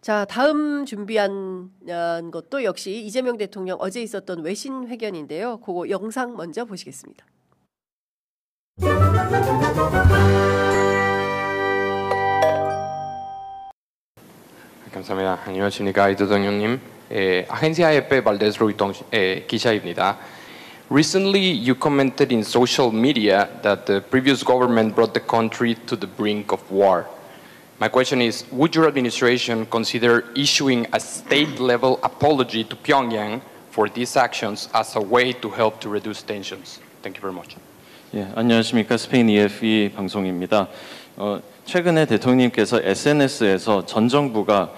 자, 다음 준비한 것도 역시 이재명 대통령 어제 있었던 외신 회견인데요. 그거 영상 먼저 보시겠습니다. 감사합니다. 안녕하십니까, 이 대통령님. 아헨시아 AFP 발데스 로이통 기자입니다. Recently, you commented in social media that the previous government brought the country to the brink of war. My question is, would your administration consider issuing a state-level apology to Pyongyang for these actions as a way to help to reduce tensions? Thank you very much. 예, 안녕하십니까. 스페인 EFE 방송입니다. 최근에 대통령님께서 SNS에서 전 정부가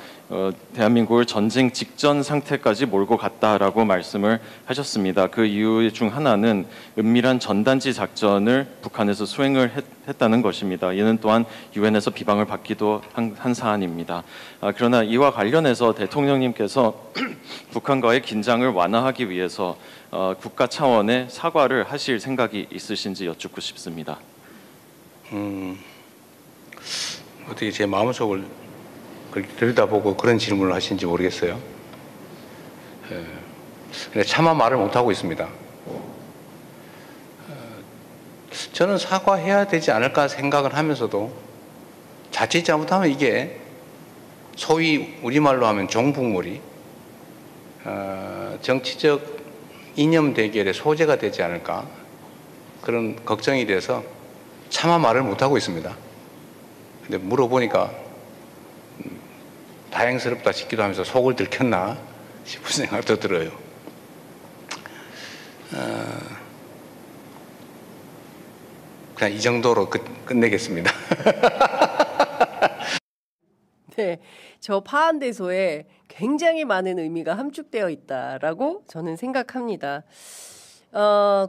대한민국을 전쟁 직전 상태까지 몰고 갔다라고 말씀을 하셨습니다. 그 이유 중 하나는 은밀한 전단지 작전을 북한에서 수행을 했다는 것입니다. 이는 또한 유엔에서 비방을 받기도 한 사안입니다. 그러나 이와 관련해서 대통령님께서 북한과의 긴장을 완화하기 위해서 국가 차원의 사과를 하실 생각이 있으신지 여쭙고 싶습니다. 어떻게 제 마음속을 들여다보고 그런 질문을 하신지 모르겠어요. 차마 말을 못하고 있습니다. 저는 사과해야 되지 않을까 생각을 하면서도 자칫 잘못하면 이게 소위 우리말로 하면 종북몰이 정치적 이념 대결의 소재가 되지 않을까 그런 걱정이 돼서 차마 말을 못하고 있습니다. 근데 물어보니까 다행스럽다 싶기도 하면서 속을 들켰나 싶은 생각도 들어요. 그냥 이 정도로 끝내겠습니다. 네, 저 파한대소에 굉장히 많은 의미가 함축되어 있다라고 저는 생각합니다.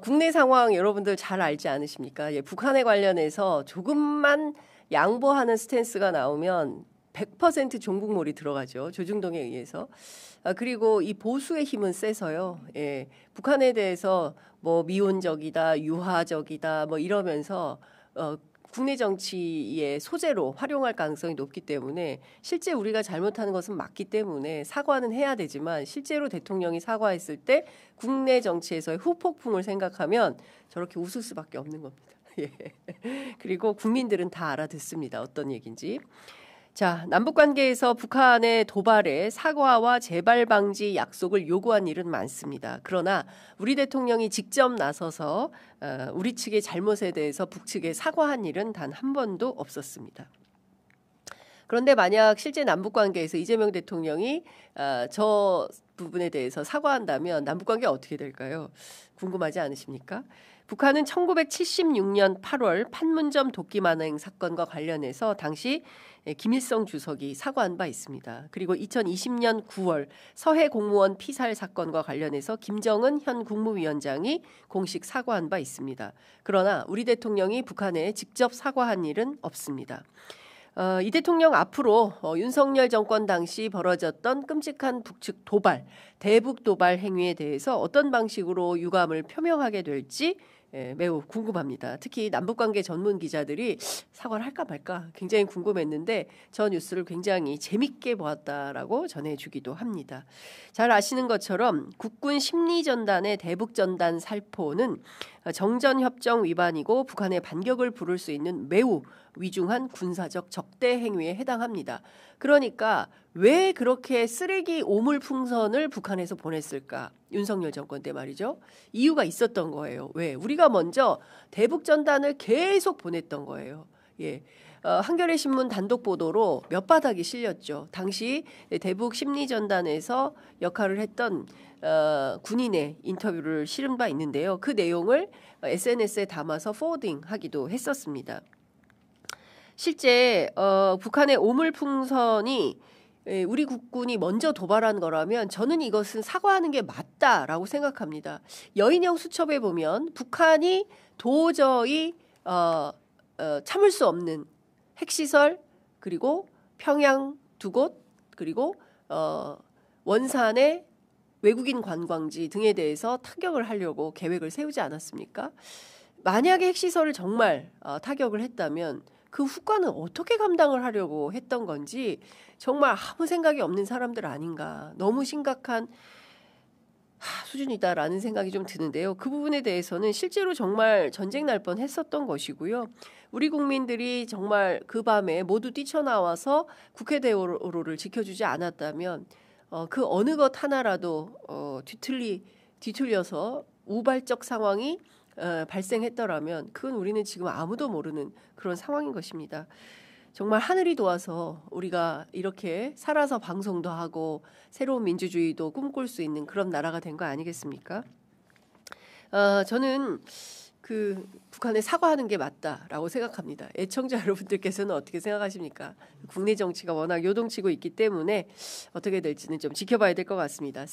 국내 상황 여러분들 잘 알지 않으십니까? 예, 북한에 관련해서 조금만 양보하는 스탠스가 나오면 100% 종북몰이 들어가죠. 조중동에 의해서. 그리고 이 보수의 힘은 세서요. 예, 북한에 대해서 뭐 미온적이다, 유화적이다, 뭐 이러면서 국내 정치의 소재로 활용할 가능성이 높기 때문에 실제 우리가 잘못하는 것은 맞기 때문에 사과는 해야 되지만 실제로 대통령이 사과했을 때 국내 정치에서의 후폭풍을 생각하면 저렇게 웃을 수밖에 없는 겁니다. 예. 그리고 국민들은 다 알아듣습니다. 어떤 얘기인지. 자, 남북관계에서 북한의 도발에 사과와 재발 방지 약속을 요구한 일은 많습니다. 그러나 우리 대통령이 직접 나서서 우리 측의 잘못에 대해서 북측에 사과한 일은 단 한 번도 없었습니다. 그런데 만약 실제 남북관계에서 이재명 대통령이 저 부분에 대해서 사과한다면 남북관계 어떻게 될까요? 궁금하지 않으십니까? 북한은 1976년 8월 판문점 도끼만행 사건과 관련해서 당시 김일성 주석이 사과한 바 있습니다. 그리고 2020년 9월 서해 공무원 피살 사건과 관련해서 김정은 현 국무위원장이 공식 사과한 바 있습니다. 그러나 우리 대통령이 북한에 직접 사과한 일은 없습니다. 이 대통령 앞으로 윤석열 정권 당시 벌어졌던 끔찍한 북측 도발, 대북 도발 행위에 대해서 어떤 방식으로 유감을 표명하게 될지 매우 궁금합니다. 특히 남북관계 전문 기자들이 사과를 할까 말까 굉장히 궁금했는데 저 뉴스를 굉장히 재밌게 보았다라고 전해주기도 합니다. 잘 아시는 것처럼 국군 심리전단의 대북전단 살포는 정전협정 위반이고 북한의 반격을 부를 수 있는 매우 위중한 군사적 적대 행위에 해당합니다. 그러니까 왜 그렇게 쓰레기 오물풍선을 북한에서 보냈을까? 윤석열 정권 때 말이죠. 이유가 있었던 거예요. 왜? 우리가 먼저 대북전단을 계속 보냈던 거예요. 예. 한겨레 신문 단독 보도로 몇 바닥이 실렸죠. 당시 대북 심리전단에서 역할을 했던 군인의 인터뷰를 실은 바 있는데요. 그 내용을 SNS에 담아서 포워딩하기도 했었습니다. 실제 북한의 오물풍선이 우리 국군이 먼저 도발한 거라면 저는 이것은 사과하는 게 맞다라고 생각합니다. 여인형 수첩에 보면 북한이 도저히 참을 수 없는 핵시설 그리고 평양 2곳 그리고 원산의 외국인 관광지 등에 대해서 타격을 하려고 계획을 세우지 않았습니까? 만약에 핵시설을 정말 타격을 했다면 그 후과는 어떻게 감당을 하려고 했던 건지 정말 아무 생각이 없는 사람들 아닌가. 너무 심각한 수준이다라는 생각이 좀 드는데요. 그 부분에 대해서는 실제로 정말 전쟁 날 뻔했었던 것이고요. 우리 국민들이 정말 그 밤에 모두 뛰쳐나와서 국회 대로를 지켜주지 않았다면 그 어느 것 하나라도 뒤틀려서 우발적 상황이 발생했더라면 그건 우리는 지금 아무도 모르는 그런 상황인 것입니다. 정말 하늘이 도와서 우리가 이렇게 살아서 방송도 하고 새로운 민주주의도 꿈꿀 수 있는 그런 나라가 된 거 아니겠습니까? 저는 그 북한에 사과하는 게 맞다라고 생각합니다. 애청자 여러분들께서는 어떻게 생각하십니까? 국내 정치가 워낙 요동치고 있기 때문에 어떻게 될지는 좀 지켜봐야 될 것 같습니다.